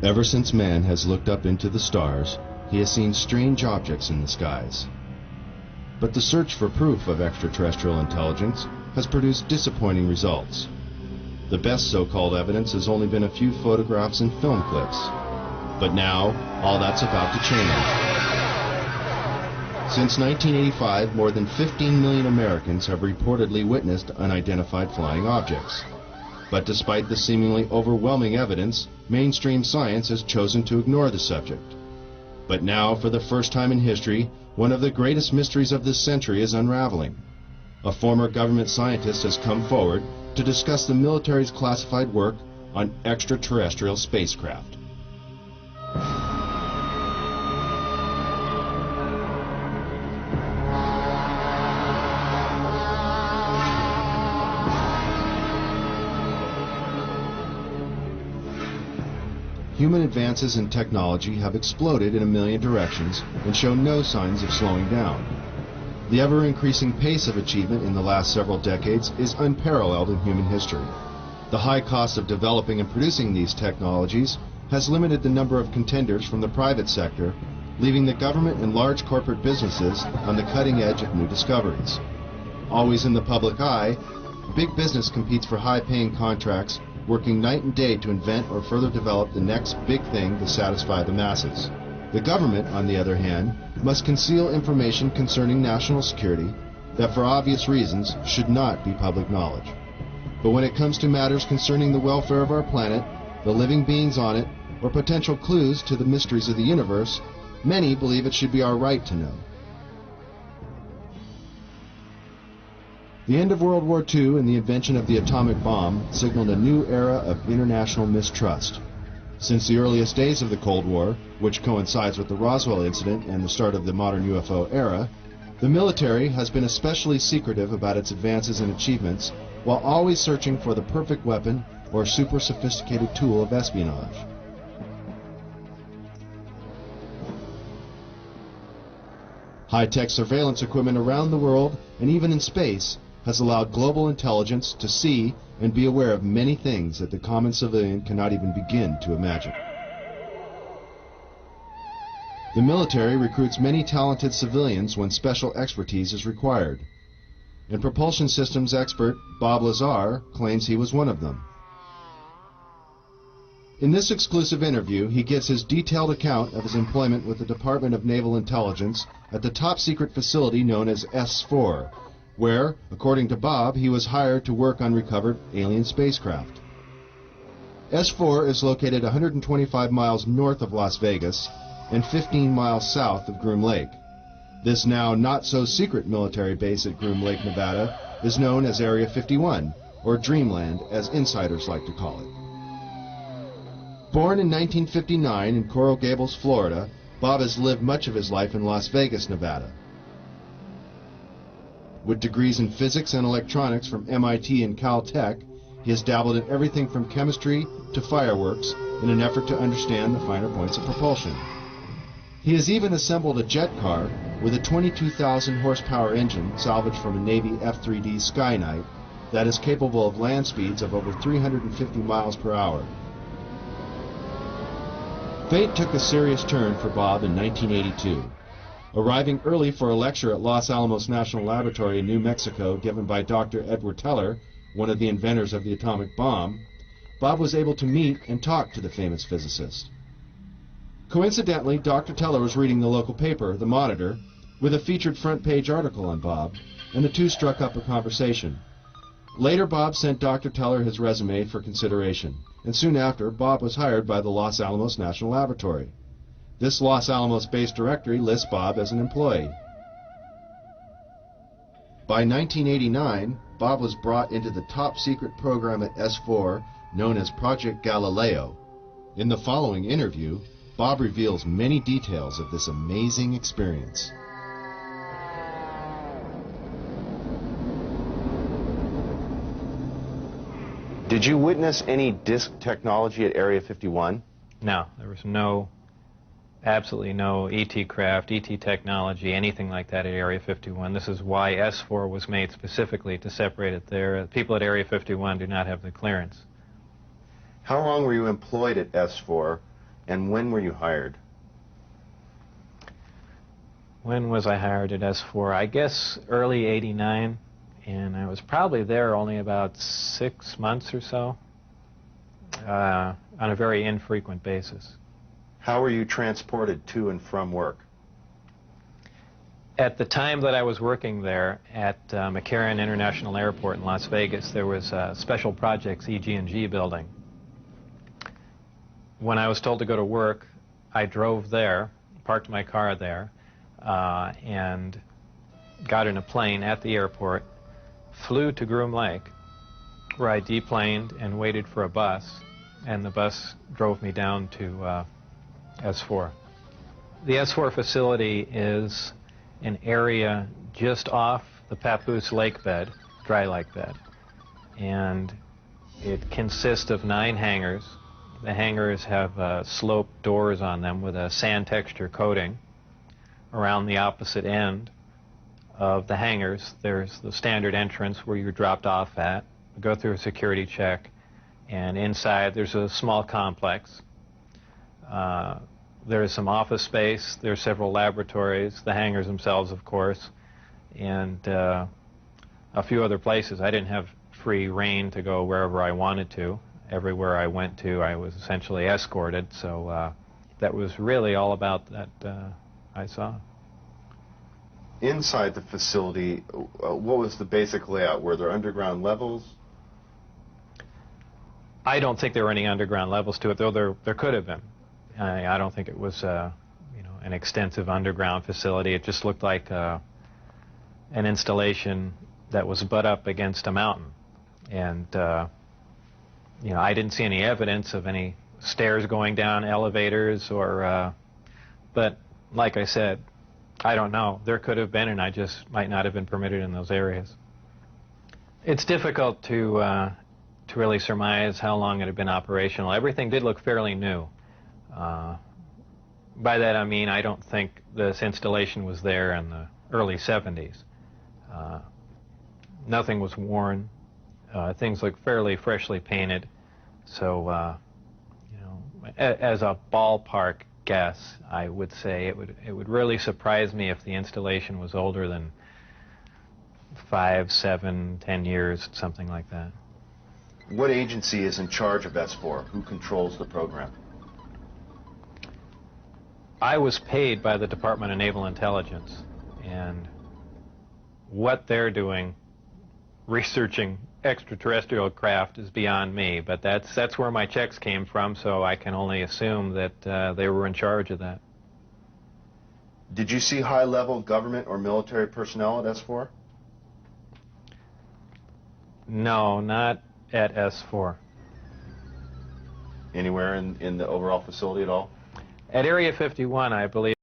Ever since man has looked up into the stars, he has seen strange objects in the skies. But the search for proof of extraterrestrial intelligence has produced disappointing results. The best so-called evidence has only been a few photographs and film clips. But now, all that's about to change. Since 1985, more than 15 million Americans have reportedly witnessed unidentified flying objects. But despite the seemingly overwhelming evidence, mainstream science has chosen to ignore the subject. But now, for the first time in history, one of the greatest mysteries of this century is unraveling. A former government scientist has come forward to discuss the military's classified work on extraterrestrial spacecraft. Human advances in technology have exploded in a million directions and show no signs of slowing down. The ever-increasing pace of achievement in the last several decades is unparalleled in human history. The high cost of developing and producing these technologies has limited the number of contenders from the private sector, leaving the government and large corporate businesses on the cutting edge of new discoveries. Always in the public eye, big business competes for high-paying contracts, working night and day to invent or further develop the next big thing to satisfy the masses. The government, on the other hand, must conceal information concerning national security that, for obvious reasons, should not be public knowledge. But when it comes to matters concerning the welfare of our planet, the living beings on it, or potential clues to the mysteries of the universe, many believe it should be our right to know. The end of World War II and the invention of the atomic bomb signaled a new era of international mistrust. Since the earliest days of the Cold War, which coincides with the Roswell incident and the start of the modern UFO era, the military has been especially secretive about its advances and achievements, while always searching for the perfect weapon or super sophisticated tool of espionage. High-tech surveillance equipment around the world, and even in space, has allowed global intelligence to see and be aware of many things that the common civilian cannot even begin to imagine. The military recruits many talented civilians when special expertise is required, and propulsion systems expert Bob Lazar claims he was one of them. In this exclusive interview, he gives his detailed account of his employment with the Department of Naval Intelligence at the top-secret facility known as S4, where, according to Bob, he was hired to work on recovered alien spacecraft. S4 is located 125 miles north of Las Vegas and 15 miles south of Groom Lake. This now not-so-secret military base at Groom Lake, Nevada, is known as Area 51, or Dreamland, as insiders like to call it. Born in 1959 in Coral Gables, Florida, Bob has lived much of his life in Las Vegas, Nevada. With degrees in physics and electronics from MIT and Caltech, he has dabbled in everything from chemistry to fireworks in an effort to understand the finer points of propulsion. He has even assembled a jet car with a 22,000 horsepower engine salvaged from a Navy F-3D Skyknight that is capable of land speeds of over 350 miles per hour. Fate took a serious turn for Bob in 1982. Arriving early for a lecture at Los Alamos National Laboratory in New Mexico given by Dr. Edward Teller, one of the inventors of the atomic bomb, Bob was able to meet and talk to the famous physicist. Coincidentally, Dr. Teller was reading the local paper, The Monitor, with a featured front-page article on Bob, and the two struck up a conversation. Later, Bob sent Dr. Teller his resume for consideration, and soon after, Bob was hired by the Los Alamos National Laboratory. This Los Alamos-based directory lists Bob as an employee. By 1989, Bob was brought into the top-secret program at S4 known as Project Galileo. In the following interview, Bob reveals many details of this amazing experience. Did you witness any disk technology at Area 51? No, there was absolutely no ET craft, ET technology, anything like that at Area 51. This is why S4 was made specifically to separate it there. People at Area 51 do not have the clearance. How long were you employed at S4 And when were you hired? When was I hired at S4? I guess early '89, and I was probably there only about 6 months or so, on a very infrequent basis. How were you transported to and from work? At the time that I was working there at McCarran International Airport in Las Vegas, there was a Special Projects EG&G building. When I was told to go to work, I drove there, parked my car there, and got in a plane at the airport, flew to Groom Lake, where I deplaned and waited for a bus, and the bus drove me down to S4. The S4 facility is an area just off the Papoose lake bed, dry lake bed, and it consists of 9 hangars. The hangars have sloped doors on them with a sand texture coating. Around the opposite end of the hangars, there's the standard entrance where you're dropped off at, go through a security check, and inside there's a small complex. There's some office space, there's several laboratories, the hangars themselves, of course, and a few other places. I didn't have free rein to go wherever I wanted to. Everywhere I went to, I was essentially escorted, so that was really all about that I saw. Inside the facility, what was the basic layout? Were there underground levels? I don't think there were any underground levels to it, though there could have been. I don't think it was an extensive underground facility. It just looked like an installation that was butt up against a mountain. And I didn't see any evidence of any stairs going down, elevators, or but like I said, I don't know. There could have been, and I just might not have been permitted in those areas. It's difficult to really surmise how long it had been operational. Everything did look fairly new. By that I mean I don't think this installation was there in the early 70s. Nothing was worn. Things look fairly freshly painted. So, as a ballpark guess, I would say it would really surprise me if the installation was older than 5, 7, 10 years, something like that. What agency is in charge of S4? Who controls the program? I was paid by the Department of Naval Intelligence, and what they're doing, researching extraterrestrial craft, is beyond me, but that's where my checks came from, so I can only assume that they were in charge of that. Did you see high-level government or military personnel at S4? No, not at S4. Anywhere in the overall facility at all? At Area 51, I believe